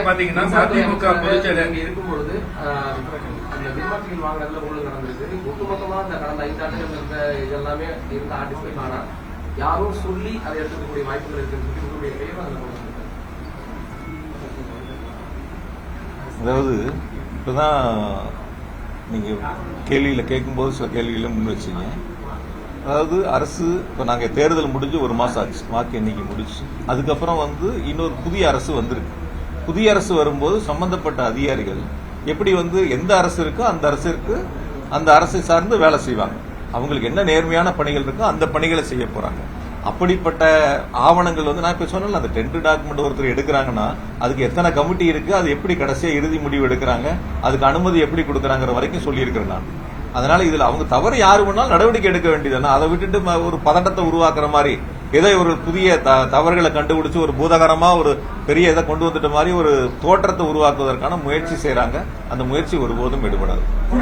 பாத்தீங்கன்னா மதிமுக பொதுச்செயலர் இருக்கும்பொழுது அந்த விமானத்தில் வாங்குறதுல ஊழல் நடந்திருக்கு. ஒட்டுமொத்தமா இந்த கடந்த 5 ஆண்டுகள் இருந்த இதெல்லாமே இருந்த ஆர்டிஸ்ட் ஆனா யாரும் சொல்லி அதை எடுத்துக்கக்கூடிய வாய்ப்புகள் இருக்கு. அதாவது இப்பதான் நீங்க கேள்வியில கேட்கும்போது சில கேள்விகளை முன் வச்சீங்க. அதாவது அரசு இப்போ நாங்கள் தேர்தல் முடிஞ்சு 1 மாசம் ஆச்சு, வாக்கு எண்ணிக்கை முடிச்சு. அதுக்கப்புறம் இன்னொரு புதிய அரசு வந்திருக்கு. புதிய அரசு வரும்போது சம்பந்தப்பட்ட அதிகாரிகள் எப்படி எந்த அரசு இருக்கோ அந்த அரசை சார்ந்து வேலை செய்வாங்க. அவங்களுக்கு என்ன நேர்மையான பணிகள் இருக்கோ அந்த பணிகளை செய்ய போறாங்க. அப்படிப்பட்ட ஆவணங்கள் நான் இப்ப சொன்னல, அந்த டென்ட் டாக்குமெண்ட் ஒருத்தர் எடுக்கிறாங்கன்னா அதுக்கு எத்தனை கமிட்டி இருக்கு, அது எப்படி கடைசியா இறுதி முடிவு எடுக்கிறாங்க, அதுக்கு அனுமதி எப்படி கொடுக்கறாங்கிற வரைக்கும் சொல்லியிருக்கிறேன் நான். அதனால இதுல அவங்க தவறு யாரு பண்ணாலும் நடவடிக்கை எடுக்க வேண்டியது. அதை விட்டுட்டு ஒரு பதட்டத்தை உருவாக்குற மாதிரி ஏதோ ஒரு புதிய தவறுகளை கண்டுபிடிச்சு ஒரு பூதகரமா ஒரு பெரிய இதை கொண்டு வந்துட்ட மாதிரி ஒரு தோற்றத்தை உருவாக்குவதற்கான முயற்சி செய்யறாங்க. அந்த முயற்சி ஒருபோதும் எடுபடாது.